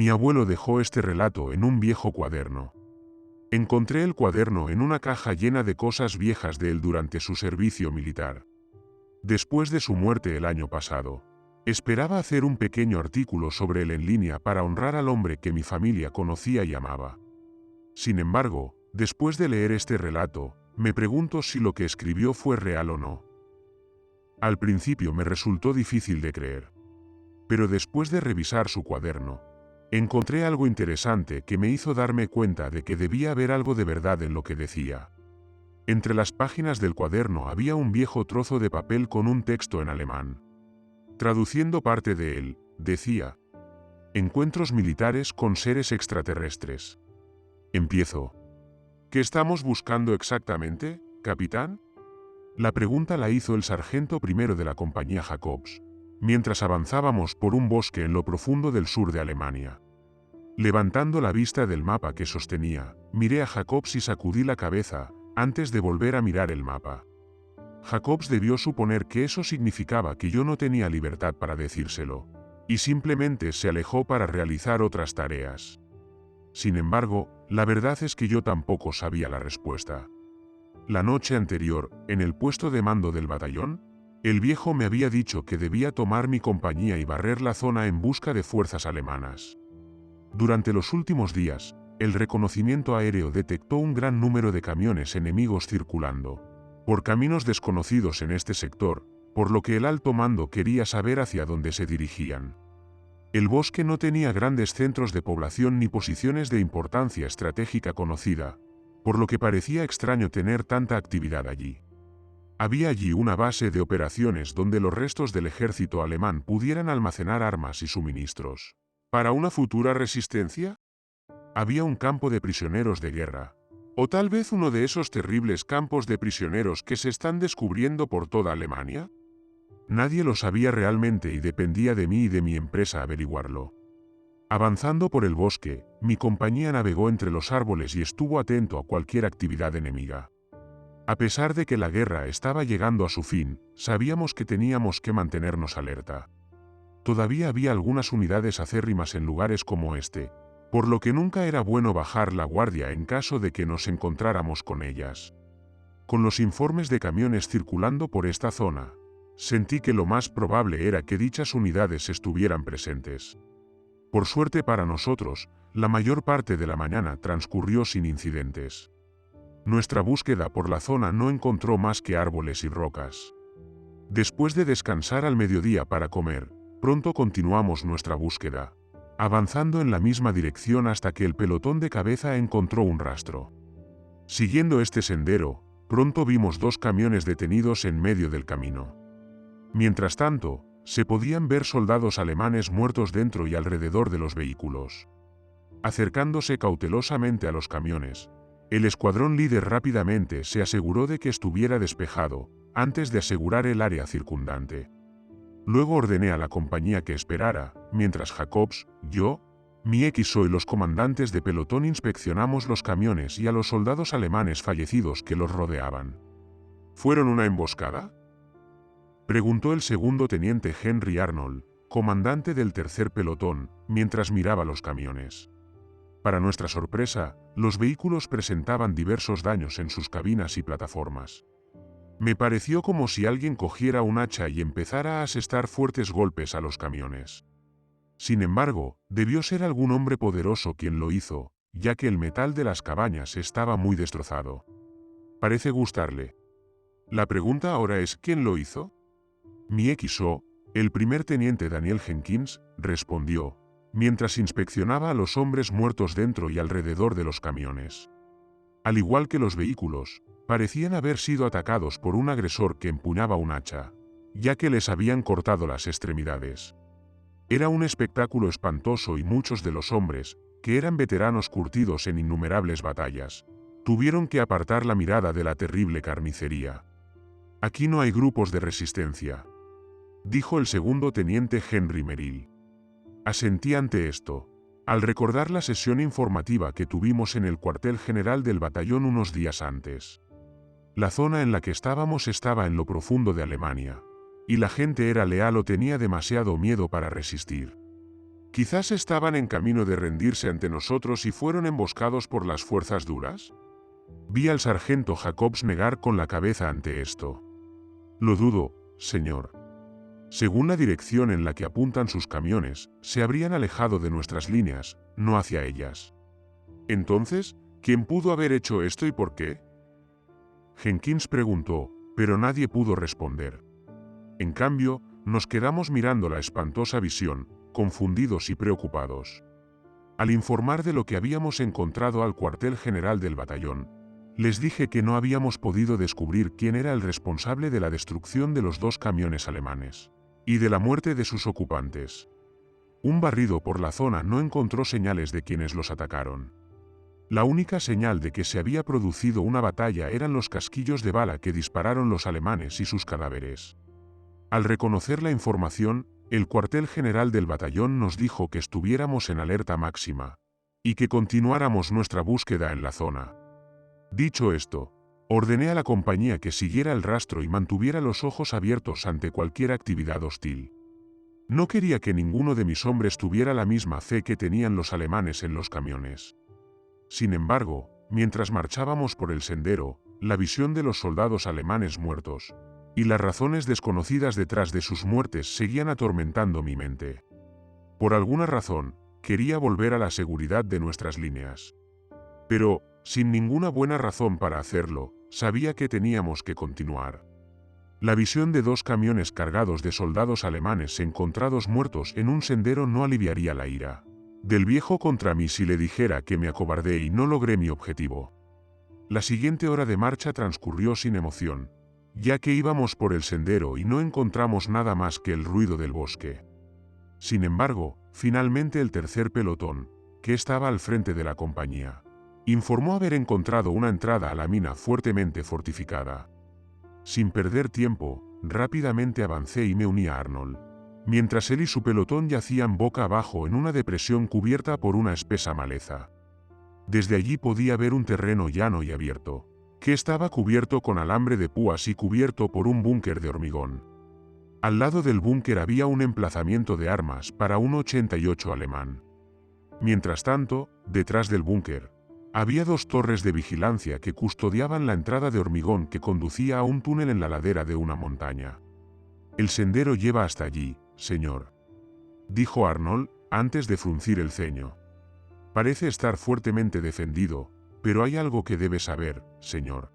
Mi abuelo dejó este relato en un viejo cuaderno. Encontré el cuaderno en una caja llena de cosas viejas de él durante su servicio militar. Después de su muerte el año pasado, esperaba hacer un pequeño artículo sobre él en línea para honrar al hombre que mi familia conocía y amaba. Sin embargo, después de leer este relato, me pregunto si lo que escribió fue real o no. Al principio me resultó difícil de creer. Pero después de revisar su cuaderno, encontré algo interesante que me hizo darme cuenta de que debía haber algo de verdad en lo que decía. Entre las páginas del cuaderno había un viejo trozo de papel con un texto en alemán. Traduciendo parte de él, decía: encuentros militares con seres extraterrestres. Empiezo. ¿Qué estamos buscando exactamente, capitán? La pregunta la hizo el sargento primero de la compañía Jacobs, mientras avanzábamos por un bosque en lo profundo del sur de Alemania. Levantando la vista del mapa que sostenía, miré a Jacobs y sacudí la cabeza, antes de volver a mirar el mapa. Jacobs debió suponer que eso significaba que yo no tenía libertad para decírselo, y simplemente se alejó para realizar otras tareas. Sin embargo, la verdad es que yo tampoco sabía la respuesta. La noche anterior, en el puesto de mando del batallón, el viejo me había dicho que debía tomar mi compañía y barrer la zona en busca de fuerzas alemanas. Durante los últimos días, el reconocimiento aéreo detectó un gran número de camiones enemigos circulando por caminos desconocidos en este sector, por lo que el alto mando quería saber hacia dónde se dirigían. El bosque no tenía grandes centros de población ni posiciones de importancia estratégica conocida, por lo que parecía extraño tener tanta actividad allí. Había allí una base de operaciones donde los restos del ejército alemán pudieran almacenar armas y suministros. ¿Para una futura resistencia? Había un campo de prisioneros de guerra, o tal vez uno de esos terribles campos de prisioneros que se están descubriendo por toda Alemania. Nadie lo sabía realmente y dependía de mí y de mi empresa averiguarlo. Avanzando por el bosque, mi compañía navegó entre los árboles y estuvo atento a cualquier actividad enemiga. A pesar de que la guerra estaba llegando a su fin, sabíamos que teníamos que mantenernos alerta. Todavía había algunas unidades acérrimas en lugares como este, por lo que nunca era bueno bajar la guardia en caso de que nos encontráramos con ellas. Con los informes de camiones circulando por esta zona, sentí que lo más probable era que dichas unidades estuvieran presentes. Por suerte para nosotros, la mayor parte de la mañana transcurrió sin incidentes. Nuestra búsqueda por la zona no encontró más que árboles y rocas. Después de descansar al mediodía para comer, pronto continuamos nuestra búsqueda, avanzando en la misma dirección hasta que el pelotón de cabeza encontró un rastro. Siguiendo este sendero, pronto vimos dos camiones detenidos en medio del camino. Mientras tanto, se podían ver soldados alemanes muertos dentro y alrededor de los vehículos. Acercándose cautelosamente a los camiones, el escuadrón líder rápidamente se aseguró de que estuviera despejado, antes de asegurar el área circundante. Luego ordené a la compañía que esperara, mientras Jacobs, yo, mi XO y los comandantes de pelotón inspeccionamos los camiones y a los soldados alemanes fallecidos que los rodeaban. ¿Fueron una emboscada?, preguntó el segundo teniente Henry Arnold, comandante del tercer pelotón, mientras miraba los camiones. Para nuestra sorpresa, los vehículos presentaban diversos daños en sus cabinas y plataformas. Me pareció como si alguien cogiera un hacha y empezara a asestar fuertes golpes a los camiones. Sin embargo, debió ser algún hombre poderoso quien lo hizo, ya que el metal de las cabañas estaba muy destrozado. Parece gustarle. La pregunta ahora es ¿quién lo hizo? Mi XO, el primer teniente Daniel Jenkins, respondió, mientras inspeccionaba a los hombres muertos dentro y alrededor de los camiones. Al igual que los vehículos, parecían haber sido atacados por un agresor que empuñaba un hacha, ya que les habían cortado las extremidades. Era un espectáculo espantoso y muchos de los hombres, que eran veteranos curtidos en innumerables batallas, tuvieron que apartar la mirada de la terrible carnicería. Aquí no hay grupos de resistencia, dijo el segundo teniente Henry Merrill. Asentí ante esto, al recordar la sesión informativa que tuvimos en el cuartel general del batallón unos días antes. La zona en la que estábamos estaba en lo profundo de Alemania, y la gente era leal o tenía demasiado miedo para resistir. Quizás estaban en camino de rendirse ante nosotros y fueron emboscados por las fuerzas duras. Vi al sargento Jacobs negar con la cabeza ante esto. Lo dudo, señor. Según la dirección en la que apuntan sus camiones, se habrían alejado de nuestras líneas, no hacia ellas. Entonces, ¿quién pudo haber hecho esto y por qué? Jenkins preguntó, pero nadie pudo responder. En cambio, nos quedamos mirando la espantosa visión, confundidos y preocupados. Al informar de lo que habíamos encontrado al cuartel general del batallón, les dije que no habíamos podido descubrir quién era el responsable de la destrucción de los 2 camiones alemanes y de la muerte de sus ocupantes. Un barrido por la zona no encontró señales de quienes los atacaron. La única señal de que se había producido una batalla eran los casquillos de bala que dispararon los alemanes y sus cadáveres. Al reconocer la información, el cuartel general del batallón nos dijo que estuviéramos en alerta máxima y que continuáramos nuestra búsqueda en la zona. Dicho esto, ordené a la compañía que siguiera el rastro y mantuviera los ojos abiertos ante cualquier actividad hostil. No quería que ninguno de mis hombres tuviera la misma fe que tenían los alemanes en los camiones. Sin embargo, mientras marchábamos por el sendero, la visión de los soldados alemanes muertos y las razones desconocidas detrás de sus muertes seguían atormentando mi mente. Por alguna razón, quería volver a la seguridad de nuestras líneas. Pero, sin ninguna buena razón para hacerlo, sabía que teníamos que continuar. La visión de 2 camiones cargados de soldados alemanes encontrados muertos en un sendero no aliviaría la ira del viejo contra mí si le dijera que me acobardé y no logré mi objetivo. La siguiente hora de marcha transcurrió sin emoción, ya que íbamos por el sendero y no encontramos nada más que el ruido del bosque. Sin embargo, finalmente el tercer pelotón, que estaba al frente de la compañía, informó haber encontrado una entrada a la mina fuertemente fortificada. Sin perder tiempo, rápidamente avancé y me uní a Arnold, mientras él y su pelotón yacían boca abajo en una depresión cubierta por una espesa maleza. Desde allí podía ver un terreno llano y abierto, que estaba cubierto con alambre de púas y cubierto por un búnker de hormigón. Al lado del búnker había un emplazamiento de armas para un 88 alemán. Mientras tanto, detrás del búnker, había 2 torres de vigilancia que custodiaban la entrada de hormigón que conducía a un túnel en la ladera de una montaña. El sendero lleva hasta allí, señor, dijo Arnold, antes de fruncir el ceño. Parece estar fuertemente defendido, pero hay algo que debe saber, señor.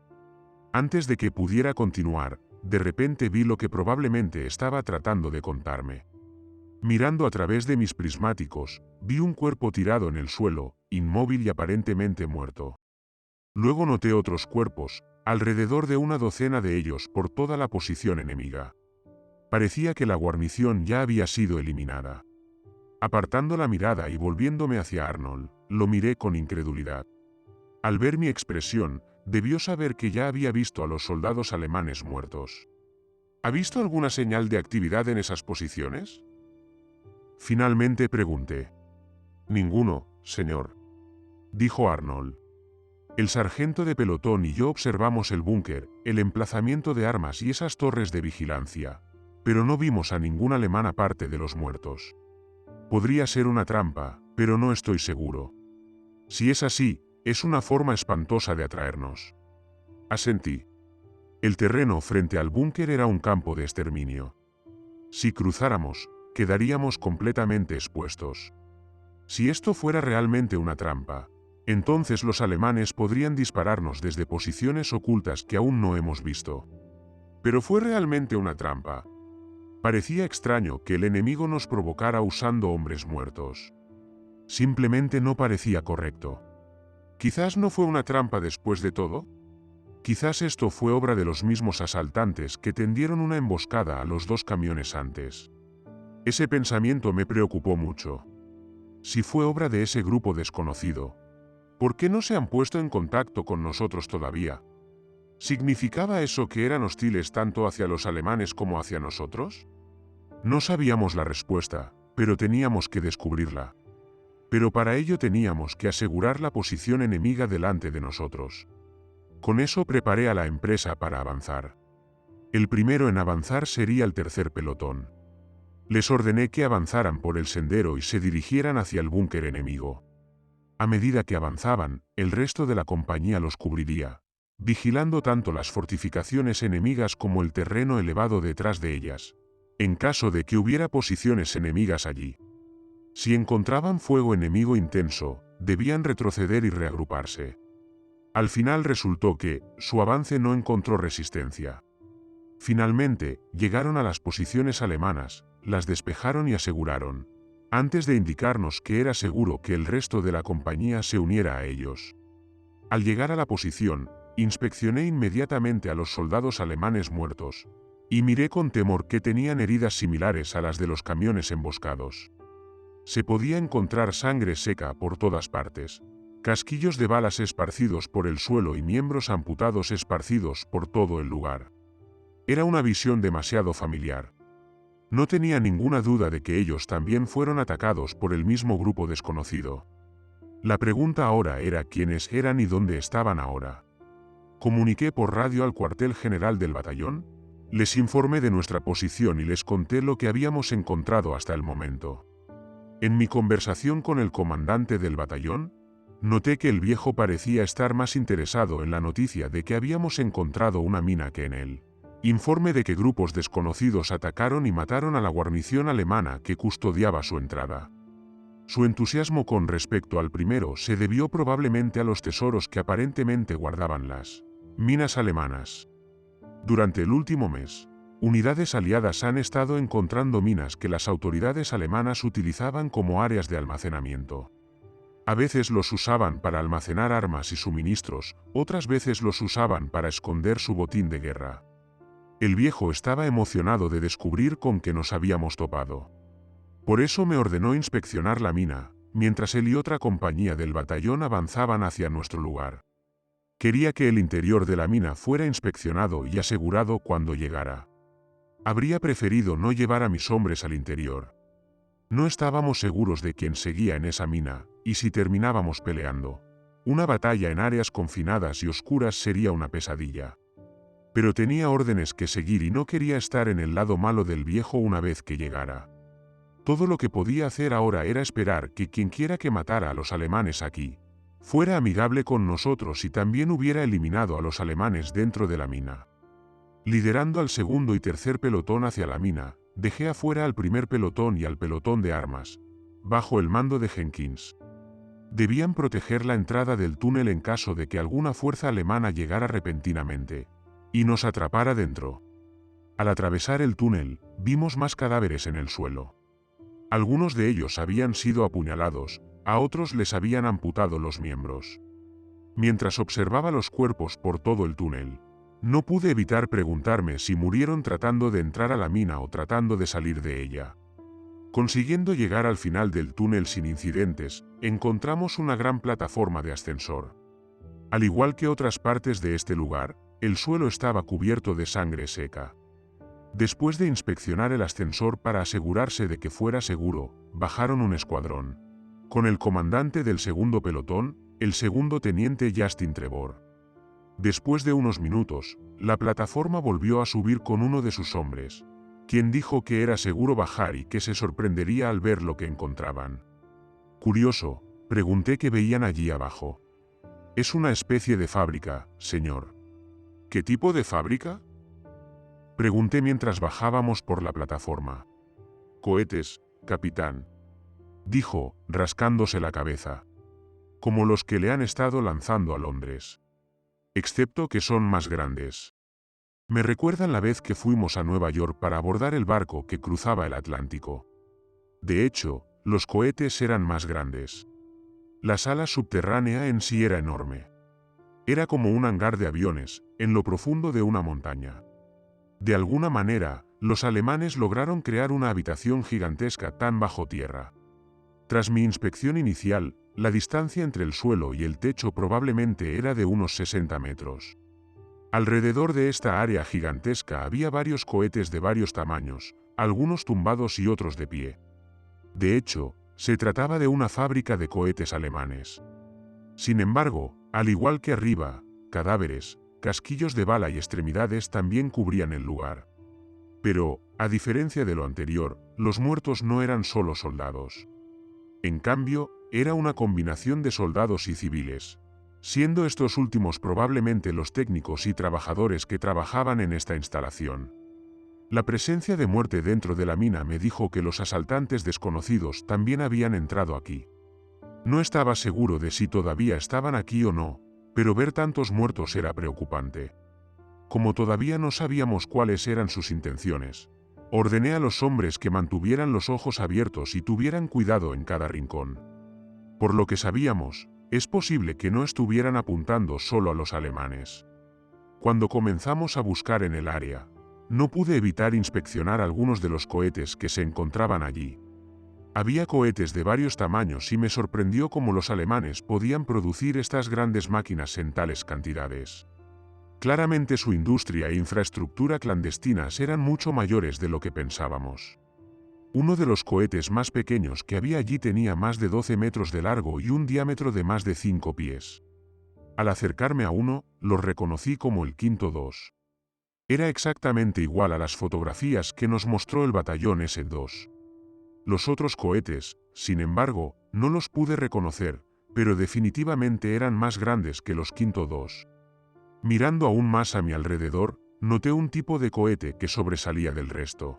Antes de que pudiera continuar, de repente vi lo que probablemente estaba tratando de contarme. Mirando a través de mis prismáticos, vi un cuerpo tirado en el suelo, inmóvil y aparentemente muerto. Luego noté otros cuerpos, alrededor de una docena de ellos por toda la posición enemiga. Parecía que la guarnición ya había sido eliminada. Apartando la mirada y volviéndome hacia Arnold, lo miré con incredulidad. Al ver mi expresión, debió saber que ya había visto a los soldados alemanes muertos. ¿Ha visto alguna señal de actividad en esas posiciones? Finalmente pregunté. Ninguno, señor, dijo Arnold. El sargento de pelotón y yo observamos el búnker, el emplazamiento de armas y esas torres de vigilancia, pero no vimos a ningún alemán aparte de los muertos. Podría ser una trampa, pero no estoy seguro. Si es así, es una forma espantosa de atraernos. Asentí. El terreno frente al búnker era un campo de exterminio. Si cruzáramos, quedaríamos completamente expuestos. Si esto fuera realmente una trampa, entonces los alemanes podrían dispararnos desde posiciones ocultas que aún no hemos visto. Pero fue realmente una trampa. Parecía extraño que el enemigo nos provocara usando hombres muertos. Simplemente no parecía correcto. Quizás no fue una trampa después de todo. Quizás esto fue obra de los mismos asaltantes que tendieron una emboscada a los 2 camiones antes. Ese pensamiento me preocupó mucho. Si fue obra de ese grupo desconocido, ¿por qué no se han puesto en contacto con nosotros todavía? ¿Significaba eso que eran hostiles tanto hacia los alemanes como hacia nosotros? No sabíamos la respuesta, pero teníamos que descubrirla. Pero para ello teníamos que asegurar la posición enemiga delante de nosotros. Con eso preparé a la empresa para avanzar. El primero en avanzar sería el tercer pelotón. Les ordené que avanzaran por el sendero y se dirigieran hacia el búnker enemigo. A medida que avanzaban, el resto de la compañía los cubriría, vigilando tanto las fortificaciones enemigas como el terreno elevado detrás de ellas, en caso de que hubiera posiciones enemigas allí. Si encontraban fuego enemigo intenso, debían retroceder y reagruparse. Al final resultó que su avance no encontró resistencia. Finalmente, llegaron a las posiciones alemanas, las despejaron y aseguraron, antes de indicarnos que era seguro que el resto de la compañía se uniera a ellos. Al llegar a la posición, inspeccioné inmediatamente a los soldados alemanes muertos, y miré con temor que tenían heridas similares a las de los camiones emboscados. Se podía encontrar sangre seca por todas partes, casquillos de balas esparcidos por el suelo y miembros amputados esparcidos por todo el lugar. Era una visión demasiado familiar. No tenía ninguna duda de que ellos también fueron atacados por el mismo grupo desconocido. La pregunta ahora era quiénes eran y dónde estaban ahora. Comuniqué por radio al cuartel general del batallón, les informé de nuestra posición y les conté lo que habíamos encontrado hasta el momento. En mi conversación con el comandante del batallón, noté que el viejo parecía estar más interesado en la noticia de que habíamos encontrado una mina que en él. Informe de que grupos desconocidos atacaron y mataron a la guarnición alemana que custodiaba su entrada. Su entusiasmo con respecto al primero se debió probablemente a los tesoros que aparentemente guardaban las minas alemanas. Durante el último mes, unidades aliadas han estado encontrando minas que las autoridades alemanas utilizaban como áreas de almacenamiento. A veces los usaban para almacenar armas y suministros, otras veces los usaban para esconder su botín de guerra. El viejo estaba emocionado de descubrir con qué nos habíamos topado. Por eso me ordenó inspeccionar la mina, mientras él y otra compañía del batallón avanzaban hacia nuestro lugar. Quería que el interior de la mina fuera inspeccionado y asegurado cuando llegara. Habría preferido no llevar a mis hombres al interior. No estábamos seguros de quién seguía en esa mina, y si terminábamos peleando, una batalla en áreas confinadas y oscuras sería una pesadilla. Pero tenía órdenes que seguir y no quería estar en el lado malo del viejo una vez que llegara. Todo lo que podía hacer ahora era esperar que quienquiera que matara a los alemanes aquí fuera amigable con nosotros y también hubiera eliminado a los alemanes dentro de la mina. Liderando al segundo y tercer pelotón hacia la mina, dejé afuera al primer pelotón y al pelotón de armas, bajo el mando de Jenkins. Debían proteger la entrada del túnel en caso de que alguna fuerza alemana llegara repentinamente y nos atrapara dentro. Al atravesar el túnel, vimos más cadáveres en el suelo. Algunos de ellos habían sido apuñalados, a otros les habían amputado los miembros. Mientras observaba los cuerpos por todo el túnel, no pude evitar preguntarme si murieron tratando de entrar a la mina o tratando de salir de ella. Consiguiendo llegar al final del túnel sin incidentes, encontramos una gran plataforma de ascensor. Al igual que otras partes de este lugar, el suelo estaba cubierto de sangre seca. Después de inspeccionar el ascensor para asegurarse de que fuera seguro, bajaron un escuadrón. Con el comandante del segundo pelotón, el segundo teniente Justin Trevor. Después de unos minutos, la plataforma volvió a subir con uno de sus hombres, quien dijo que era seguro bajar y que se sorprendería al ver lo que encontraban. Curioso, pregunté qué veían allí abajo. Es una especie de fábrica, señor. ¿Qué tipo de fábrica? Pregunté mientras bajábamos por la plataforma. Cohetes, capitán, dijo, rascándose la cabeza. Como los que le han estado lanzando a Londres. Excepto que son más grandes. Me recuerdan la vez que fuimos a Nueva York para abordar el barco que cruzaba el Atlántico. De hecho, los cohetes eran más grandes. La sala subterránea en sí era enorme. Era como un hangar de aviones, en lo profundo de una montaña. De alguna manera, los alemanes lograron crear una habitación gigantesca tan bajo tierra. Tras mi inspección inicial, la distancia entre el suelo y el techo probablemente era de unos 60 metros. Alrededor de esta área gigantesca había varios cohetes de varios tamaños, algunos tumbados y otros de pie. De hecho, se trataba de una fábrica de cohetes alemanes. Sin embargo, al igual que arriba, cadáveres, casquillos de bala y extremidades también cubrían el lugar. Pero, A diferencia de lo anterior, los muertos no eran solo soldados. En cambio, era una combinación de soldados y civiles, siendo estos últimos probablemente los técnicos y trabajadores que trabajaban en esta instalación. La presencia de muerte dentro de la mina me dijo que los asaltantes desconocidos también habían entrado aquí. No estaba seguro de si todavía estaban aquí o no, pero ver tantos muertos era preocupante. Como todavía no sabíamos cuáles eran sus intenciones, ordené a los hombres que mantuvieran los ojos abiertos y tuvieran cuidado en cada rincón. Por lo que sabíamos, es posible que no estuvieran apuntando solo a los alemanes. Cuando comenzamos a buscar en el área, no pude evitar inspeccionar algunos de los cohetes que se encontraban allí. Había cohetes de varios tamaños y me sorprendió cómo los alemanes podían producir estas grandes máquinas en tales cantidades. Claramente su industria e infraestructura clandestinas eran mucho mayores de lo que pensábamos. Uno de los cohetes más pequeños que había allí tenía más de 12 metros de largo y un diámetro de más de 5 pies. Al acercarme a uno, lo reconocí como el Quinto 2. Era exactamente igual a las fotografías que nos mostró el batallón S-2. Los otros cohetes, sin embargo, no los pude reconocer, pero definitivamente eran más grandes que los Quinto 2. Mirando aún más a mi alrededor, noté un tipo de cohete que sobresalía del resto.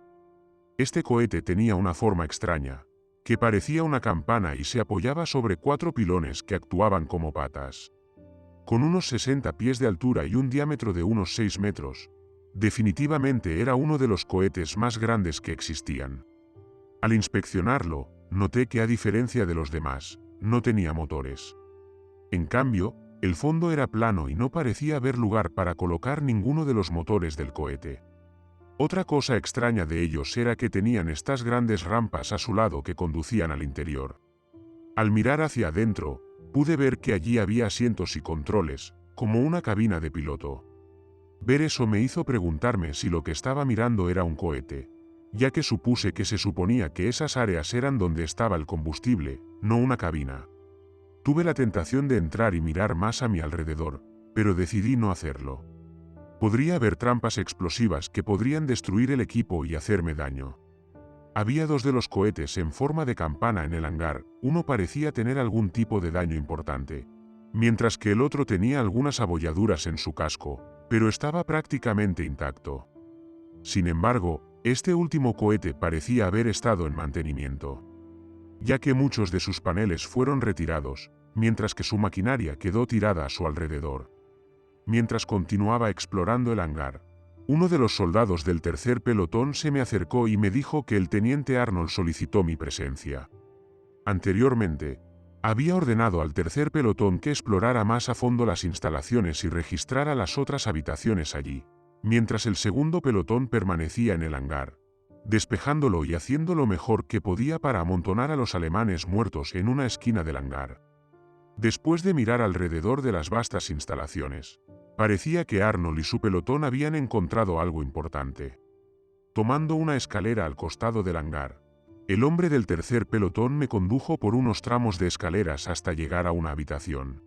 Este cohete tenía una forma extraña, que parecía una campana y se apoyaba sobre 4 pilones que actuaban como patas. Con unos 60 pies de altura y un diámetro de unos 6 metros, definitivamente era uno de los cohetes más grandes que existían. Al inspeccionarlo, noté que a diferencia de los demás, no tenía motores. En cambio, el fondo era plano y no parecía haber lugar para colocar ninguno de los motores del cohete. Otra cosa extraña de ellos era que tenían estas grandes rampas a su lado que conducían al interior. Al mirar hacia adentro, pude ver que allí había asientos y controles, como una cabina de piloto. Ver eso me hizo preguntarme si lo que estaba mirando era un cohete, ya que supuse que se suponía que esas áreas eran donde estaba el combustible, no una cabina. Tuve la tentación de entrar y mirar más a mi alrededor, pero decidí no hacerlo. Podría haber trampas explosivas que podrían destruir el equipo y hacerme daño. Había 2 de los cohetes en forma de campana en el hangar, uno parecía tener algún tipo de daño importante, mientras que el otro tenía algunas abolladuras en su casco, pero estaba prácticamente intacto. Sin embargo, este último cohete parecía haber estado en mantenimiento, ya que muchos de sus paneles fueron retirados, mientras que su maquinaria quedó tirada a su alrededor. Mientras continuaba explorando el hangar, uno de los soldados del tercer pelotón se me acercó y me dijo que el teniente Arnold solicitó mi presencia. Anteriormente, había ordenado al tercer pelotón que explorara más a fondo las instalaciones y registrara las otras habitaciones allí, mientras el segundo pelotón permanecía en el hangar, despejándolo y haciendo lo mejor que podía para amontonar a los alemanes muertos en una esquina del hangar. Después de mirar alrededor de las vastas instalaciones, parecía que Arnold y su pelotón habían encontrado algo importante. Tomando una escalera al costado del hangar, el hombre del tercer pelotón me condujo por unos tramos de escaleras hasta llegar a una habitación.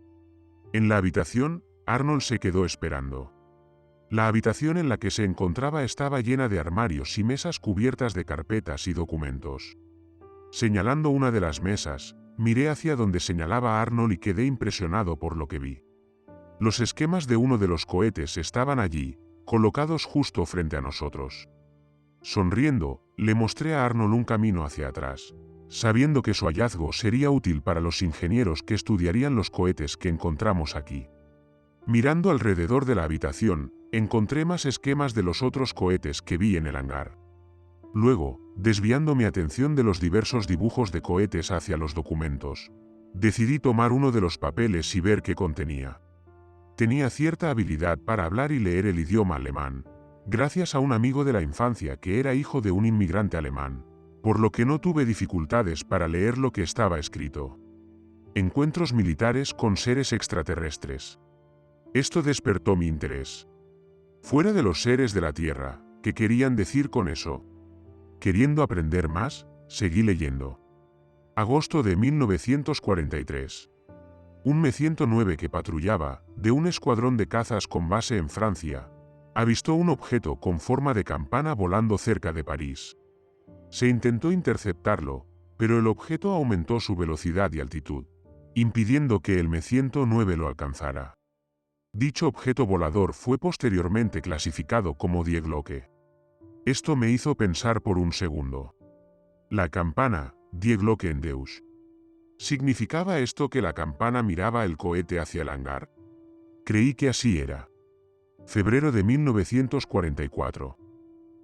En la habitación, Arnold se quedó esperando. La habitación en la que se encontraba estaba llena de armarios y mesas cubiertas de carpetas y documentos. Señalando una de las mesas, miré hacia donde señalaba Arnold y quedé impresionado por lo que vi. Los esquemas de uno de los cohetes estaban allí, colocados justo frente a nosotros. Sonriendo, le mostré a Arnold un camino hacia atrás, sabiendo que su hallazgo sería útil para los ingenieros que estudiarían los cohetes que encontramos aquí. Mirando alrededor de la habitación, encontré más esquemas de los otros cohetes que vi en el hangar. Luego, desviando mi atención de los diversos dibujos de cohetes hacia los documentos, decidí tomar uno de los papeles y ver qué contenía. Tenía cierta habilidad para hablar y leer el idioma alemán, gracias a un amigo de la infancia que era hijo de un inmigrante alemán, por lo que no tuve dificultades para leer lo que estaba escrito. Encuentros militares con seres extraterrestres. Esto despertó mi interés. Fuera de los seres de la Tierra, ¿qué querían decir con eso? Queriendo aprender más, seguí leyendo. Agosto de 1943. Un M-109 que patrullaba, de un escuadrón de cazas con base en Francia, avistó un objeto con forma de campana volando cerca de París. Se intentó interceptarlo, pero el objeto aumentó su velocidad y altitud, impidiendo que el M-109 lo alcanzara. Dicho objeto volador fue posteriormente clasificado como Die Glocke. Esto me hizo pensar por un segundo. La campana, Die Glocke en Deutsch. ¿Significaba esto que la campana miraba el cohete hacia el hangar? Creí que así era. Febrero de 1944.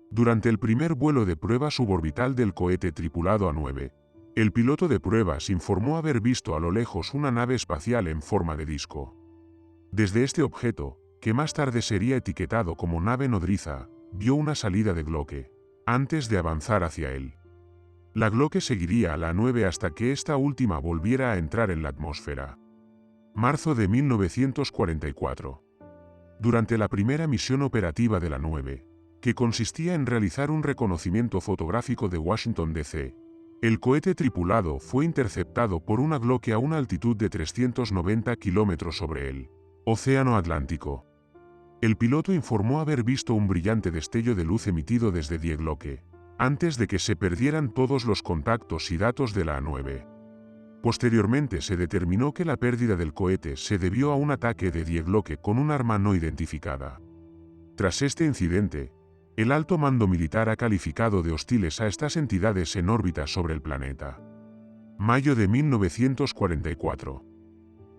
Durante el primer vuelo de prueba suborbital del cohete tripulado A-9, el piloto de pruebas informó haber visto a lo lejos una nave espacial en forma de disco. Desde este objeto, que más tarde sería etiquetado como nave nodriza, vio una salida de Glocke, antes de avanzar hacia él. La Glocke seguiría a la A-9 hasta que esta última volviera a entrar en la atmósfera. Marzo de 1944. Durante la primera misión operativa de la A-9, que consistía en realizar un reconocimiento fotográfico de Washington D.C., el cohete tripulado fue interceptado por una Glocke a una altitud de 390 kilómetros sobre el Océano Atlántico. El piloto informó haber visto un brillante destello de luz emitido desde Die Glocke, antes de que se perdieran todos los contactos y datos de la A-9. Posteriormente se determinó que la pérdida del cohete se debió a un ataque de Die Glocke con un arma no identificada. Tras este incidente, el alto mando militar ha calificado de hostiles a estas entidades en órbita sobre el planeta. Mayo de 1944.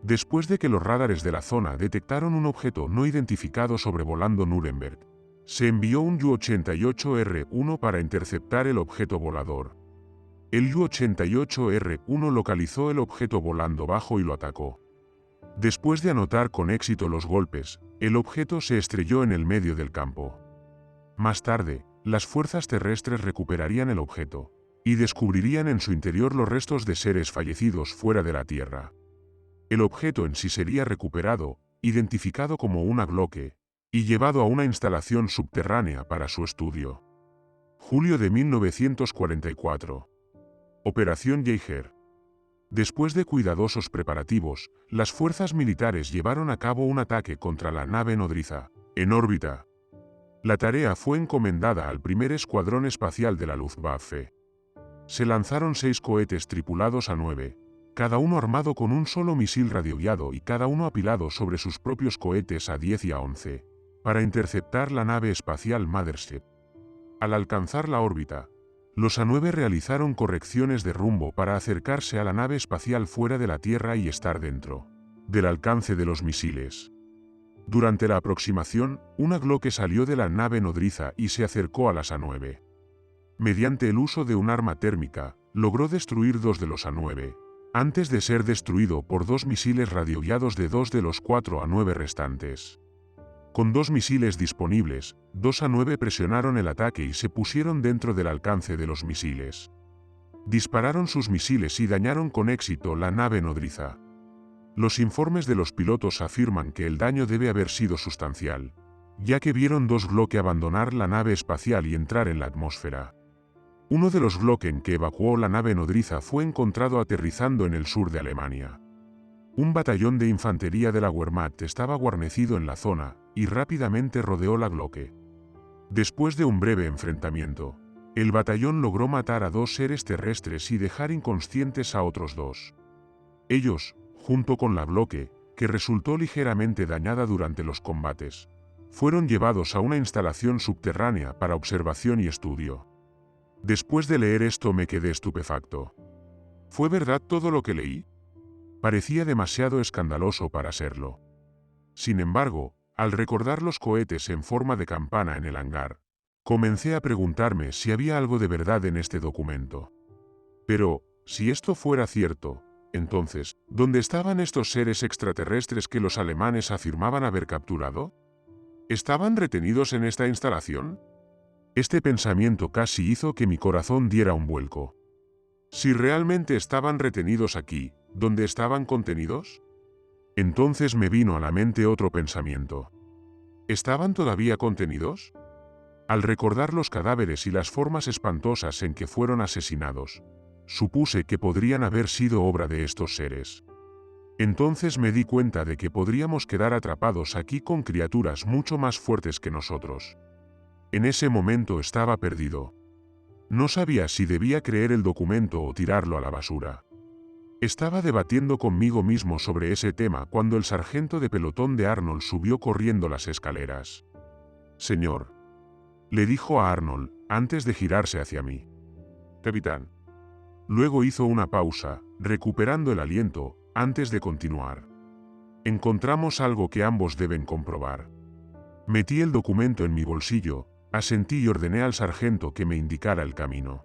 Después de que los radares de la zona detectaron un objeto no identificado sobrevolando Nuremberg, se envió un Ju-88R-1 para interceptar el objeto volador. El Ju-88R-1 localizó el objeto volando bajo y lo atacó. Después de anotar con éxito los golpes, el objeto se estrelló en el medio del campo. Más tarde, las fuerzas terrestres recuperarían el objeto y descubrirían en su interior los restos de seres fallecidos fuera de la Tierra. El objeto en sí sería recuperado, identificado como una Glocke, y llevado a una instalación subterránea para su estudio. Julio de 1944. Operación Jaeger. Después de cuidadosos preparativos, las fuerzas militares llevaron a cabo un ataque contra la nave nodriza, en órbita. La tarea fue encomendada al primer escuadrón espacial de la Luftwaffe. Se lanzaron 6 cohetes tripulados A-9, cada uno armado con un solo misil radioguiado y cada uno apilado sobre sus propios cohetes A-10 y A-11, para interceptar la nave espacial Mothership. Al alcanzar la órbita, los A-9 realizaron correcciones de rumbo para acercarse a la nave espacial fuera de la Tierra y estar dentro del alcance de los misiles. Durante la aproximación, una Glocke salió de la nave nodriza y se acercó a las A-9. Mediante el uso de un arma térmica, logró destruir 2 de los A-9, antes de ser destruido por 2 misiles radioguiados de 2 de los 4 A-9 restantes. Con 2 misiles disponibles, 2 A-9 presionaron el ataque y se pusieron dentro del alcance de los misiles. Dispararon sus misiles y dañaron con éxito la nave nodriza. Los informes de los pilotos afirman que el daño debe haber sido sustancial, ya que vieron 2 Glocke abandonar la nave espacial y entrar en la atmósfera. Uno de los Glocken que evacuó la nave nodriza fue encontrado aterrizando en el sur de Alemania. Un batallón de infantería de la Wehrmacht estaba guarnecido en la zona, y rápidamente rodeó la Glocke. Después de un breve enfrentamiento, el batallón logró matar a 2 seres terrestres y dejar inconscientes a otros 2. Ellos, junto con la Glocke, que resultó ligeramente dañada durante los combates, fueron llevados a una instalación subterránea para observación y estudio. Después de leer esto me quedé estupefacto. ¿Fue verdad todo lo que leí? Parecía demasiado escandaloso para serlo. Sin embargo, al recordar los cohetes en forma de campana en el hangar, comencé a preguntarme si había algo de verdad en este documento. Pero, si esto fuera cierto, entonces, ¿dónde estaban estos seres extraterrestres que los alemanes afirmaban haber capturado? ¿Estaban retenidos en esta instalación? Este pensamiento casi hizo que mi corazón diera un vuelco. Si realmente estaban retenidos aquí, ¿dónde estaban contenidos? Entonces me vino a la mente otro pensamiento. ¿Estaban todavía contenidos? Al recordar los cadáveres y las formas espantosas en que fueron asesinados, supuse que podrían haber sido obra de estos seres. Entonces me di cuenta de que podríamos quedar atrapados aquí con criaturas mucho más fuertes que nosotros. En ese momento estaba perdido. No sabía si debía creer el documento o tirarlo a la basura. Estaba debatiendo conmigo mismo sobre ese tema cuando el sargento de pelotón de Arnold subió corriendo las escaleras. «Señor», le dijo a Arnold, antes de girarse hacia mí. «Capitán». Luego hizo una pausa, recuperando el aliento, antes de continuar. «Encontramos algo que ambos deben comprobar». Metí el documento en mi bolsillo, asentí y ordené al sargento que me indicara el camino.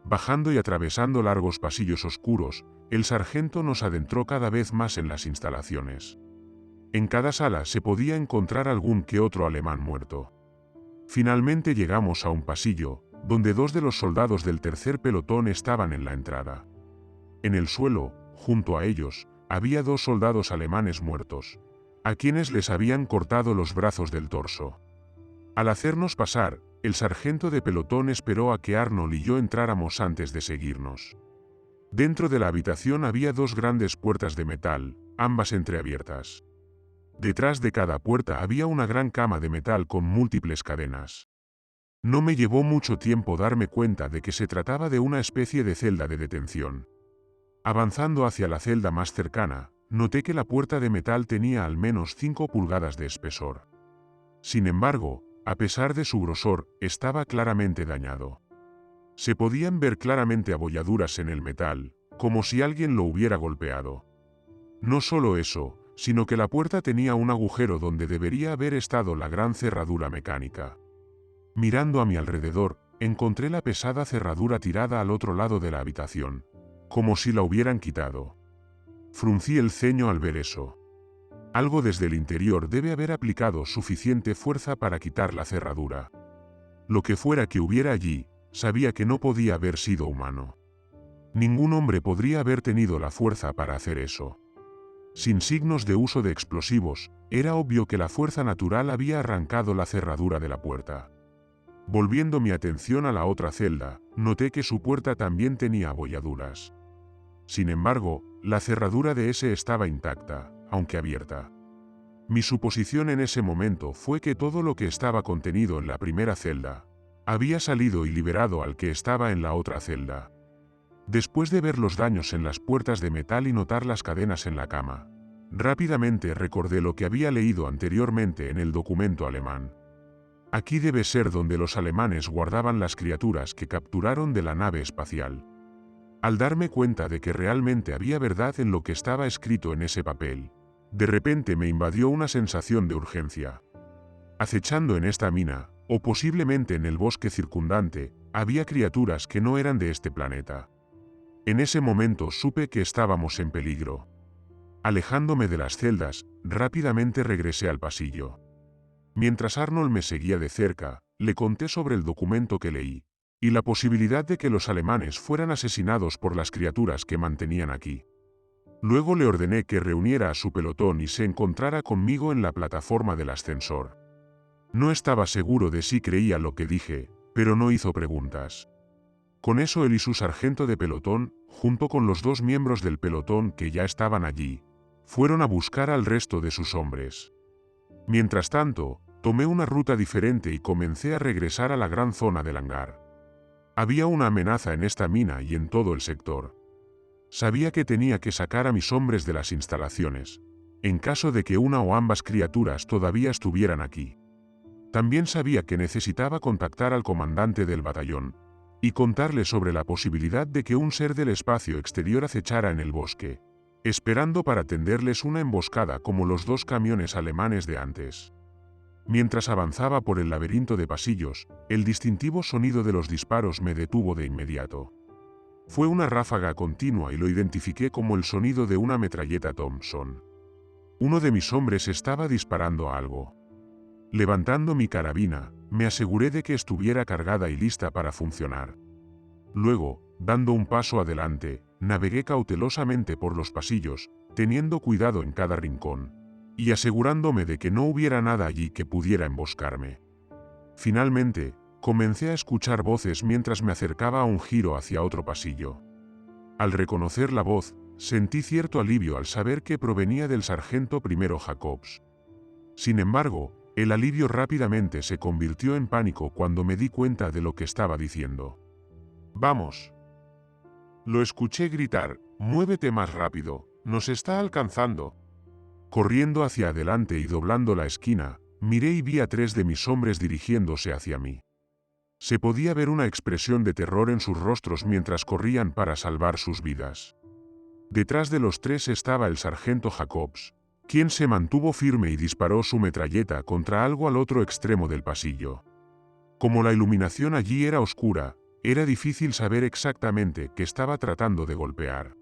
Bajando y atravesando largos pasillos oscuros, el sargento nos adentró cada vez más en las instalaciones. En cada sala se podía encontrar algún que otro alemán muerto. Finalmente llegamos a un pasillo, donde 2 de los soldados del tercer pelotón estaban en la entrada. En el suelo, junto a ellos, había 2 soldados alemanes muertos, a quienes les habían cortado los brazos del torso. Al hacernos pasar, el sargento de pelotón esperó a que Arnold y yo entráramos antes de seguirnos. Dentro de la habitación había 2 grandes puertas de metal, ambas entreabiertas. Detrás de cada puerta había una gran cama de metal con múltiples cadenas. No me llevó mucho tiempo darme cuenta de que se trataba de una especie de celda de detención. Avanzando hacia la celda más cercana, noté que la puerta de metal tenía al menos 5 pulgadas de espesor. Sin embargo, a pesar de su grosor, estaba claramente dañado. Se podían ver claramente abolladuras en el metal, como si alguien lo hubiera golpeado. No solo eso, sino que la puerta tenía un agujero donde debería haber estado la gran cerradura mecánica. Mirando a mi alrededor, encontré la pesada cerradura tirada al otro lado de la habitación, como si la hubieran quitado. Fruncí el ceño al ver eso. Algo desde el interior debe haber aplicado suficiente fuerza para quitar la cerradura. Lo que fuera que hubiera allí, sabía que no podía haber sido humano. Ningún hombre podría haber tenido la fuerza para hacer eso. Sin signos de uso de explosivos, era obvio que la fuerza natural había arrancado la cerradura de la puerta. Volviendo mi atención a la otra celda, noté que su puerta también tenía abolladuras. Sin embargo, la cerradura de ese estaba intacta, aunque abierta. Mi suposición en ese momento fue que todo lo que estaba contenido en la primera celda había salido y liberado al que estaba en la otra celda. Después de ver los daños en las puertas de metal y notar las cadenas en la cama, rápidamente recordé lo que había leído anteriormente en el documento alemán. Aquí debe ser donde los alemanes guardaban las criaturas que capturaron de la nave espacial. Al darme cuenta de que realmente había verdad en lo que estaba escrito en ese papel, de repente me invadió una sensación de urgencia. Acechando en esta mina, o posiblemente en el bosque circundante, había criaturas que no eran de este planeta. En ese momento supe que estábamos en peligro. Alejándome de las celdas, rápidamente regresé al pasillo. Mientras Arnold me seguía de cerca, le conté sobre el documento que leí, y la posibilidad de que los alemanes fueran asesinados por las criaturas que mantenían aquí. Luego le ordené que reuniera a su pelotón y se encontrara conmigo en la plataforma del ascensor. No estaba seguro de si creía lo que dije, pero no hizo preguntas. Con eso él y su sargento de pelotón, junto con los 2 miembros del pelotón que ya estaban allí, fueron a buscar al resto de sus hombres. Mientras tanto, tomé una ruta diferente y comencé a regresar a la gran zona del hangar. Había una amenaza en esta mina y en todo el sector. Sabía que tenía que sacar a mis hombres de las instalaciones, en caso de que una o ambas criaturas todavía estuvieran aquí. También sabía que necesitaba contactar al comandante del batallón y contarle sobre la posibilidad de que un ser del espacio exterior acechara en el bosque, esperando para tenderles una emboscada como los 2 camiones alemanes de antes. Mientras avanzaba por el laberinto de pasillos, el distintivo sonido de los disparos me detuvo de inmediato. Fue una ráfaga continua y lo identifiqué como el sonido de una metralleta Thompson. Uno de mis hombres estaba disparando a algo. Levantando mi carabina, me aseguré de que estuviera cargada y lista para funcionar. Luego, dando un paso adelante, navegué cautelosamente por los pasillos, teniendo cuidado en cada rincón, y asegurándome de que no hubiera nada allí que pudiera emboscarme. Finalmente, comencé a escuchar voces mientras me acercaba a un giro hacia otro pasillo. Al reconocer la voz, Sentí cierto alivio al saber que provenía del sargento primero Jacobs. Sin embargo, el alivio rápidamente se convirtió en pánico cuando me di cuenta de lo que estaba diciendo. «Vamos». Lo escuché gritar, «Muévete más rápido, nos está alcanzando». Corriendo hacia adelante y doblando la esquina, miré y vi a 3 de mis hombres dirigiéndose hacia mí. Se podía ver una expresión de terror en sus rostros mientras corrían para salvar sus vidas. Detrás de los 3 estaba el sargento Jacobs, quien se mantuvo firme y disparó su metralleta contra algo al otro extremo del pasillo. Como la iluminación allí era oscura, era difícil saber exactamente qué estaba tratando de golpear.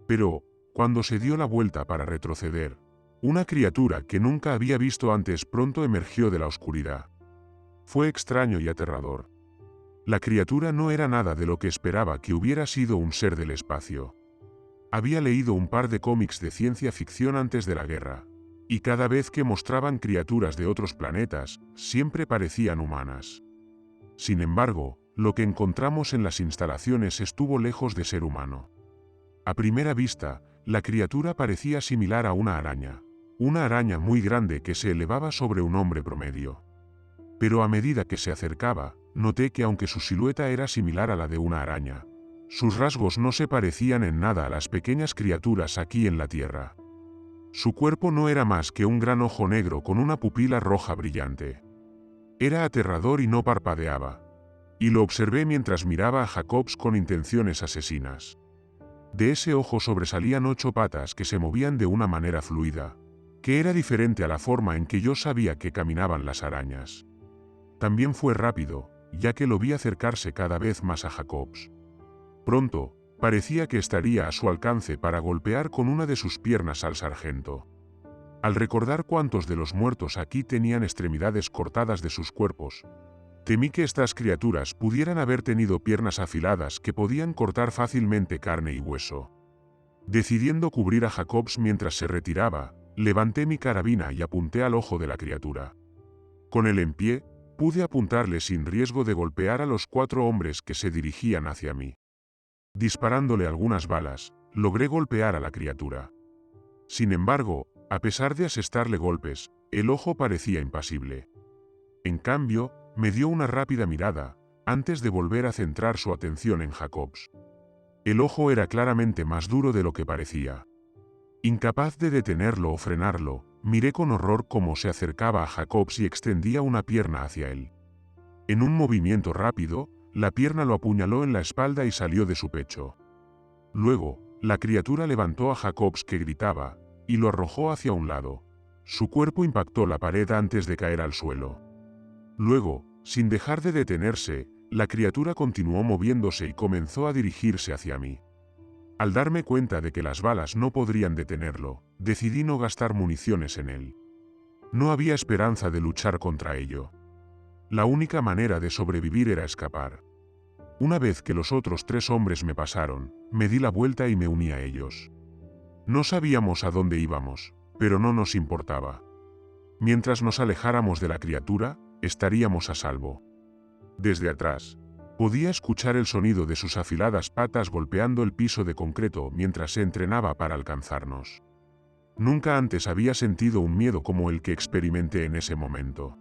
Pero, cuando se dio la vuelta para retroceder, una criatura que nunca había visto antes pronto emergió de la oscuridad. Fue extraño y aterrador. La criatura no era nada de lo que esperaba que hubiera sido un ser del espacio. Había leído un par de cómics de ciencia ficción antes de la guerra, y cada vez que mostraban criaturas de otros planetas, siempre parecían humanas. Sin embargo, lo que encontramos en las instalaciones estuvo lejos de ser humano. A primera vista, la criatura parecía similar a una araña muy grande que se elevaba sobre un hombre promedio. Pero a medida que se acercaba, noté que aunque su silueta era similar a la de una araña, sus rasgos no se parecían en nada a las pequeñas criaturas aquí en la Tierra. Su cuerpo no era más que un gran ojo negro con una pupila roja brillante. Era aterrador y no parpadeaba. Y lo observé mientras miraba a Jacobs con intenciones asesinas. De ese ojo sobresalían 8 patas que se movían de una manera fluida, que era diferente a la forma en que yo sabía que caminaban las arañas. También fue rápido, ya que lo vi acercarse cada vez más a Jacobs. Pronto, parecía que estaría a su alcance para golpear con una de sus piernas al sargento. Al recordar cuántos de los muertos aquí tenían extremidades cortadas de sus cuerpos, temí que estas criaturas pudieran haber tenido piernas afiladas que podían cortar fácilmente carne y hueso. Decidiendo cubrir a Jacobs mientras se retiraba, levanté mi carabina y apunté al ojo de la criatura. Con él en pie, pude apuntarle sin riesgo de golpear a los 4 hombres que se dirigían hacia mí. Disparándole algunas balas, logré golpear a la criatura. Sin embargo, a pesar de asestarle golpes, el ojo parecía impasible. En cambio, me dio una rápida mirada, antes de volver a centrar su atención en Jacobs. El ojo era claramente más duro de lo que parecía. Incapaz de detenerlo o frenarlo, miré con horror cómo se acercaba a Jacobs y extendía una pierna hacia él. En un movimiento rápido, la pierna lo apuñaló en la espalda y salió de su pecho. Luego, la criatura levantó a Jacobs que gritaba, y lo arrojó hacia un lado. Su cuerpo impactó la pared antes de caer al suelo. Luego, sin dejar de detenerse, la criatura continuó moviéndose y comenzó a dirigirse hacia mí. Al darme cuenta de que las balas no podrían detenerlo, decidí no gastar municiones en él. No había esperanza de luchar contra ello. La única manera de sobrevivir era escapar. Una vez que los otros 3 hombres me pasaron, me di la vuelta y me uní a ellos. No sabíamos a dónde íbamos, pero no nos importaba. Mientras nos alejáramos de la criatura, estaríamos a salvo. Desde atrás, podía escuchar el sonido de sus afiladas patas golpeando el piso de concreto mientras se entrenaba para alcanzarnos. Nunca antes había sentido un miedo como el que experimenté en ese momento.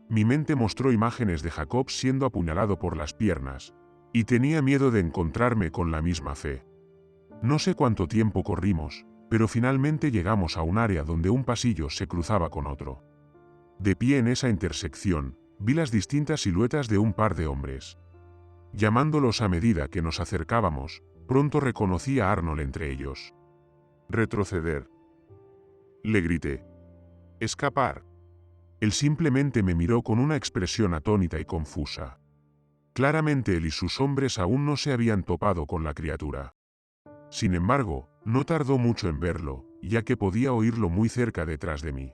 Mi mente mostró imágenes de Jacobs siendo apuñalado por las piernas, y tenía miedo de encontrarme con la misma fe. No sé cuánto tiempo corrimos, pero finalmente llegamos a un área donde un pasillo se cruzaba con otro. De pie en esa intersección, vi las distintas siluetas de un par de hombres. Llamándolos a medida que nos acercábamos, pronto reconocí a Arnold entre ellos. «Retroceder», le grité. «Escapar». Él simplemente me miró con una expresión atónita y confusa. Claramente él y sus hombres aún no se habían topado con la criatura. Sin embargo, no tardó mucho en verlo, ya que podía oírlo muy cerca detrás de mí.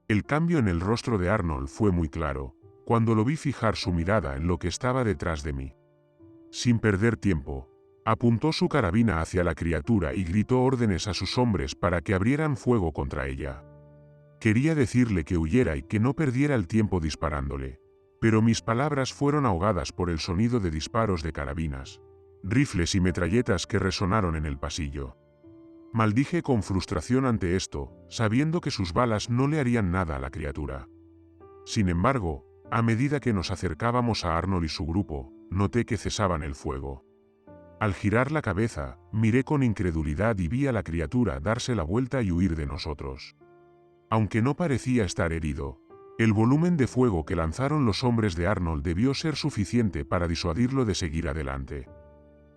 El cambio en el rostro de Arnold fue muy claro, cuando lo vi fijar su mirada en lo que estaba detrás de mí. Sin perder tiempo, apuntó su carabina hacia la criatura y gritó órdenes a sus hombres para que abrieran fuego contra ella. Quería decirle que huyera y que no perdiera el tiempo disparándole, pero mis palabras fueron ahogadas por el sonido de disparos de carabinas, rifles y metralletas que resonaron en el pasillo. Maldije con frustración ante esto, sabiendo que sus balas no le harían nada a la criatura. Sin embargo, a medida que nos acercábamos a Arnold y su grupo, noté que cesaban el fuego. Al girar la cabeza, miré con incredulidad y vi a la criatura darse la vuelta y huir de nosotros. Aunque no parecía estar herido, el volumen de fuego que lanzaron los hombres de Arnold debió ser suficiente para disuadirlo de seguir adelante.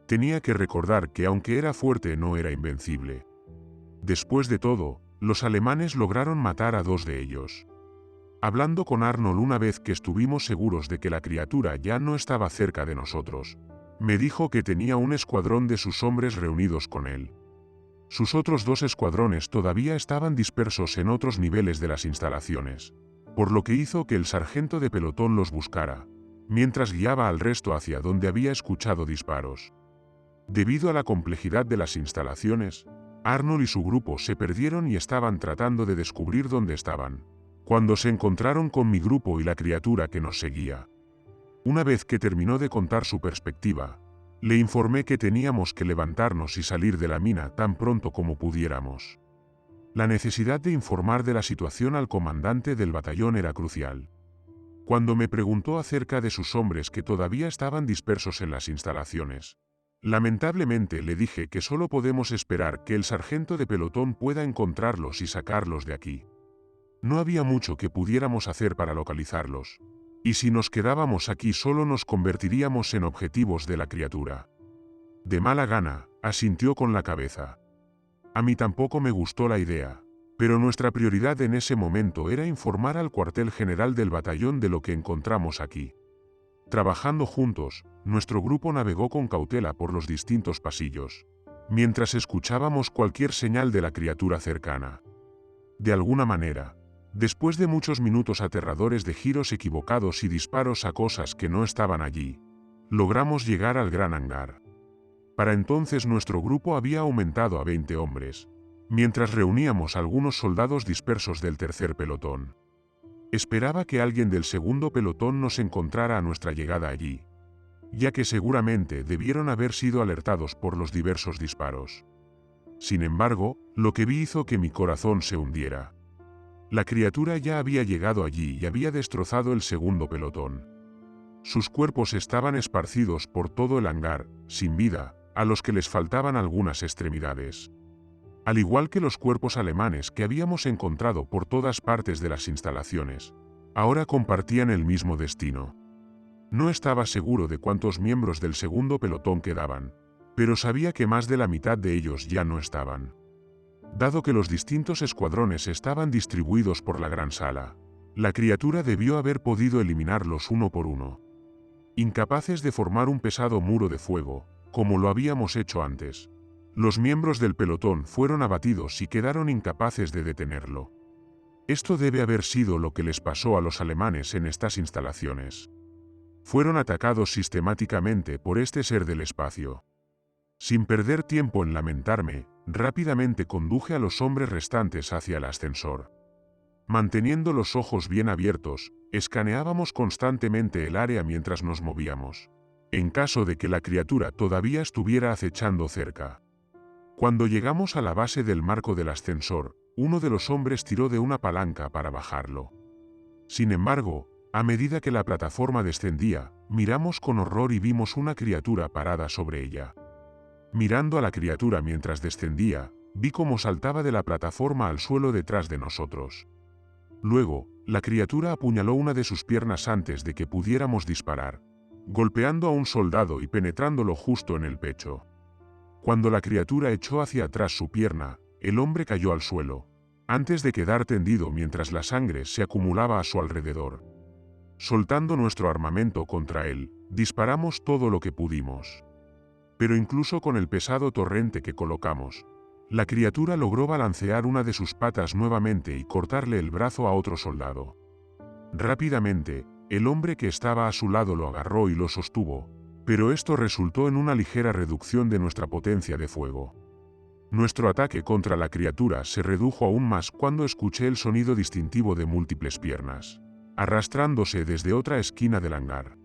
Tenía que recordar que aunque era fuerte no era invencible. Después de todo, los alemanes lograron matar a 2 de ellos. Hablando con Arnold una vez que estuvimos seguros de que la criatura ya no estaba cerca de nosotros, me dijo que tenía un escuadrón de sus hombres reunidos con él. Sus otros 2 escuadrones todavía estaban dispersos en otros niveles de las instalaciones, por lo que hizo que el sargento de pelotón los buscara, mientras guiaba al resto hacia donde había escuchado disparos. Debido a la complejidad de las instalaciones, Arnold y su grupo se perdieron y estaban tratando de descubrir dónde estaban, cuando se encontraron con mi grupo y la criatura que nos seguía. Una vez que terminó de contar su perspectiva, le informé que teníamos que levantarnos y salir de la mina tan pronto como pudiéramos. La necesidad de informar de la situación al comandante del batallón era crucial. Cuando me preguntó acerca de sus hombres que todavía estaban dispersos en las instalaciones, lamentablemente le dije que solo podemos esperar que el sargento de pelotón pueda encontrarlos y sacarlos de aquí. No había mucho que pudiéramos hacer para localizarlos, y si nos quedábamos aquí solo nos convertiríamos en objetivos de la criatura. De mala gana, asintió con la cabeza. A mí tampoco me gustó la idea, pero nuestra prioridad en ese momento era informar al cuartel general del batallón de lo que encontramos aquí. Trabajando juntos, nuestro grupo navegó con cautela por los distintos pasillos, mientras escuchábamos cualquier señal de la criatura cercana. De alguna manera, después de muchos minutos aterradores de giros equivocados y disparos a cosas que no estaban allí, logramos llegar al gran hangar. Para entonces nuestro grupo había aumentado a 20 hombres, mientras reuníamos a algunos soldados dispersos del tercer pelotón. Esperaba que alguien del segundo pelotón nos encontrara a nuestra llegada allí, ya que seguramente debieron haber sido alertados por los diversos disparos. Sin embargo, lo que vi hizo que mi corazón se hundiera. La criatura ya había llegado allí y había destrozado el segundo pelotón. Sus cuerpos estaban esparcidos por todo el hangar, sin vida, a los que les faltaban algunas extremidades. Al igual que los cuerpos alemanes que habíamos encontrado por todas partes de las instalaciones, ahora compartían el mismo destino. No estaba seguro de cuántos miembros del segundo pelotón quedaban, pero sabía que más de la mitad de ellos ya no estaban. Dado que los distintos escuadrones estaban distribuidos por la gran sala, la criatura debió haber podido eliminarlos uno por uno. Incapaces de formar un pesado muro de fuego, como lo habíamos hecho antes, los miembros del pelotón fueron abatidos y quedaron incapaces de detenerlo. Esto debe haber sido lo que les pasó a los alemanes en estas instalaciones. Fueron atacados sistemáticamente por este ser del espacio. Sin perder tiempo en lamentarme, rápidamente conduje a los hombres restantes hacia el ascensor. Manteniendo los ojos bien abiertos, escaneábamos constantemente el área mientras nos movíamos, en caso de que la criatura todavía estuviera acechando cerca. Cuando llegamos a la base del marco del ascensor, uno de los hombres tiró de una palanca para bajarlo. Sin embargo, a medida que la plataforma descendía, miramos con horror y vimos una criatura parada sobre ella. Mirando a la criatura mientras descendía, vi cómo saltaba de la plataforma al suelo detrás de nosotros. Luego, la criatura apuñaló una de sus piernas antes de que pudiéramos disparar, golpeando a un soldado y penetrándolo justo en el pecho. Cuando la criatura echó hacia atrás su pierna, el hombre cayó al suelo, antes de quedar tendido mientras la sangre se acumulaba a su alrededor. Soltando nuestro armamento contra él, disparamos todo lo que pudimos. Pero incluso con el pesado torrente que colocamos, la criatura logró balancear una de sus patas nuevamente y cortarle el brazo a otro soldado. Rápidamente, el hombre que estaba a su lado lo agarró y lo sostuvo, pero esto resultó en una ligera reducción de nuestra potencia de fuego. Nuestro ataque contra la criatura se redujo aún más cuando escuché el sonido distintivo de múltiples piernas, arrastrándose desde otra esquina del hangar.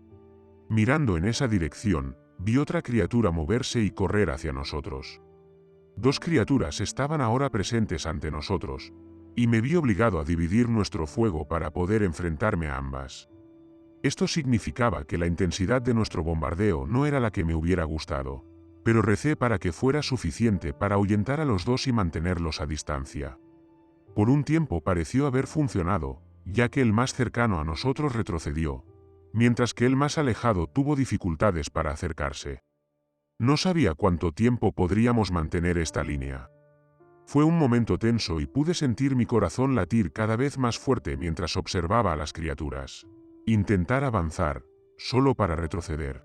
Mirando en esa dirección, vi otra criatura moverse y correr hacia nosotros. Dos criaturas estaban ahora presentes ante nosotros, y me vi obligado a dividir nuestro fuego para poder enfrentarme a ambas. Esto significaba que la intensidad de nuestro bombardeo no era la que me hubiera gustado, pero recé para que fuera suficiente para ahuyentar a los dos y mantenerlos a distancia. Por un tiempo pareció haber funcionado, ya que el más cercano a nosotros retrocedió, mientras que el más alejado tuvo dificultades para acercarse. No sabía cuánto tiempo podríamos mantener esta línea. Fue un momento tenso y pude sentir mi corazón latir cada vez más fuerte mientras observaba a las criaturas. Intentar avanzar, solo para retroceder.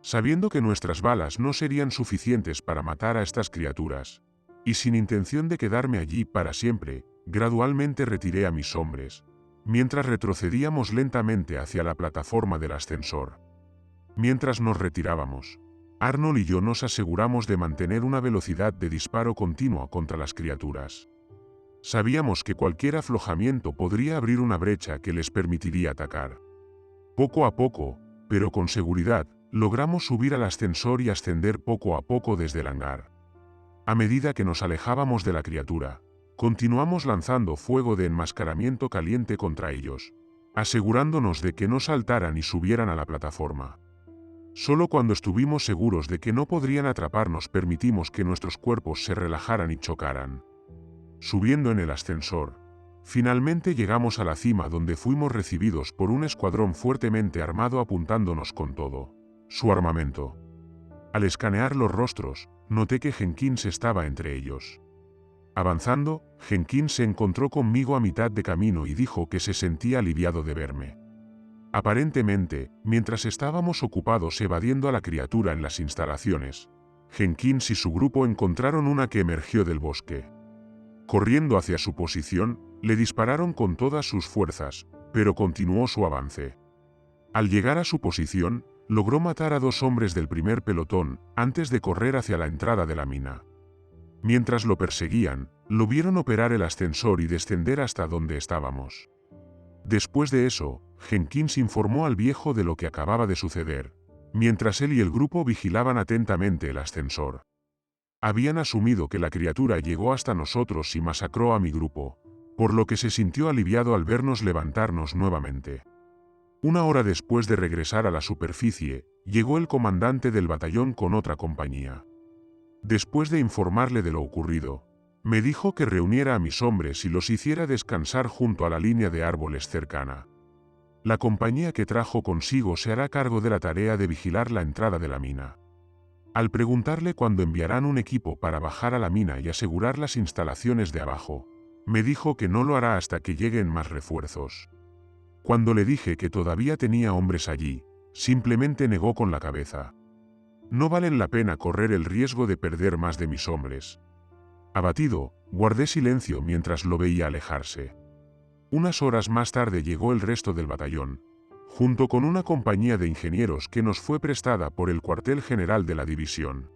Sabiendo que nuestras balas no serían suficientes para matar a estas criaturas, y sin intención de quedarme allí para siempre, gradualmente retiré a mis hombres, mientras retrocedíamos lentamente hacia la plataforma del ascensor. Mientras nos retirábamos, Arnold y yo nos aseguramos de mantener una velocidad de disparo continua contra las criaturas. Sabíamos que cualquier aflojamiento podría abrir una brecha que les permitiría atacar. Poco a poco, pero con seguridad, logramos subir al ascensor y ascender poco a poco desde el hangar. A medida que nos alejábamos de la criatura, continuamos lanzando fuego de enmascaramiento caliente contra ellos, asegurándonos de que no saltaran y subieran a la plataforma. Solo cuando estuvimos seguros de que no podrían atraparnos permitimos que nuestros cuerpos se relajaran y chocaran. Subiendo en el ascensor, finalmente llegamos a la cima donde fuimos recibidos por un escuadrón fuertemente armado apuntándonos con todo su armamento. Al escanear los rostros, noté que Jenkins estaba entre ellos. Avanzando, Jenkins se encontró conmigo a mitad de camino y dijo que se sentía aliviado de verme. Aparentemente, mientras estábamos ocupados evadiendo a la criatura en las instalaciones, Jenkins y su grupo encontraron una que emergió del bosque. Corriendo hacia su posición, le dispararon con todas sus fuerzas, pero continuó su avance. Al llegar a su posición, logró matar a 2 hombres del primer pelotón antes de correr hacia la entrada de la mina. Mientras lo perseguían, lo vieron operar el ascensor y descender hasta donde estábamos. Después de eso, Jenkins informó al viejo de lo que acababa de suceder, mientras él y el grupo vigilaban atentamente el ascensor. Habían asumido que la criatura llegó hasta nosotros y masacró a mi grupo, por lo que se sintió aliviado al vernos levantarnos nuevamente. Una hora después de regresar a la superficie, llegó el comandante del batallón con otra compañía. Después de informarle de lo ocurrido, me dijo que reuniera a mis hombres y los hiciera descansar junto a la línea de árboles cercana. La compañía que trajo consigo se hará cargo de la tarea de vigilar la entrada de la mina. Al preguntarle cuándo enviarán un equipo para bajar a la mina y asegurar las instalaciones de abajo, me dijo que no lo hará hasta que lleguen más refuerzos. Cuando le dije que todavía tenía hombres allí, simplemente negó con la cabeza. No valen la pena correr el riesgo de perder más de mis hombres. Abatido, guardé silencio mientras lo veía alejarse. Unas horas más tarde llegó el resto del batallón, junto con una compañía de ingenieros que nos fue prestada por el cuartel general de la división.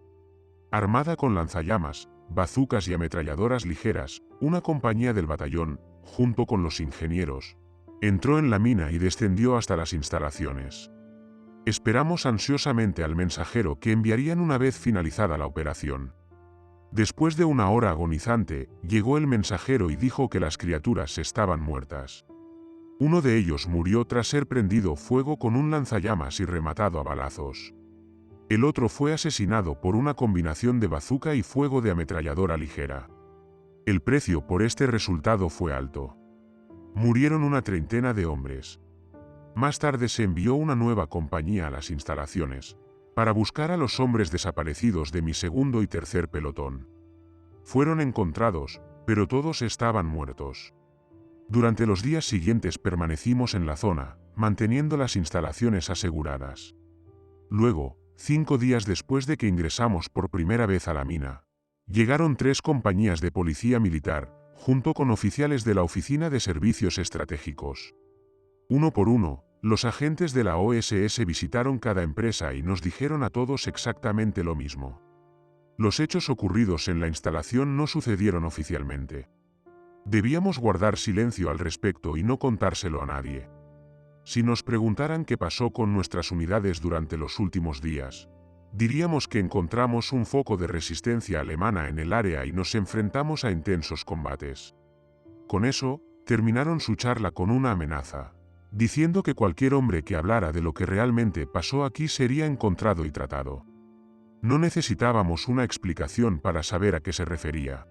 Armada con lanzallamas, bazucas y ametralladoras ligeras, una compañía del batallón, junto con los ingenieros, entró en la mina y descendió hasta las instalaciones. Esperamos ansiosamente al mensajero que enviarían una vez finalizada la operación. Después de una hora agonizante, llegó el mensajero y dijo que las criaturas estaban muertas. Uno de ellos murió tras ser prendido fuego con un lanzallamas y rematado a balazos. El otro fue asesinado por una combinación de bazuca y fuego de ametralladora ligera. El precio por este resultado fue alto. Murieron una treintena de hombres. Más tarde se envió una nueva compañía a las instalaciones, para buscar a los hombres desaparecidos de mi segundo y tercer pelotón. Fueron encontrados, pero todos estaban muertos. Durante los días siguientes permanecimos en la zona, manteniendo las instalaciones aseguradas. Luego, 5 días después de que ingresamos por primera vez a la mina, llegaron 3 compañías de policía militar, junto con oficiales de la Oficina de Servicios Estratégicos. Uno por uno, los agentes de la OSS visitaron cada empresa y nos dijeron a todos exactamente lo mismo. Los hechos ocurridos en la instalación no sucedieron oficialmente. Debíamos guardar silencio al respecto y no contárselo a nadie. Si nos preguntaran qué pasó con nuestras unidades durante los últimos días, Diríamos que encontramos un foco de resistencia alemana en el área y nos enfrentamos a intensos combates. Con eso, terminaron su charla con una amenaza, diciendo que cualquier hombre que hablara de lo que realmente pasó aquí sería encontrado y tratado. No necesitábamos una explicación para saber a qué se refería.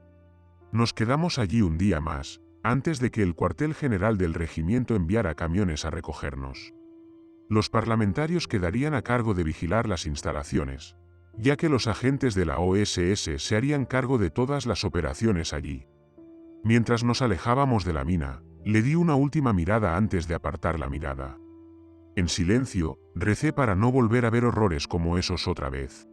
Nos quedamos allí un día más, antes de que el cuartel general del regimiento enviara camiones a recogernos. Los parlamentarios quedarían a cargo de vigilar las instalaciones, ya que los agentes de la OSS se harían cargo de todas las operaciones allí. Mientras nos alejábamos de la mina, le di una última mirada antes de apartar la mirada. En silencio, recé para no volver a ver horrores como esos otra vez.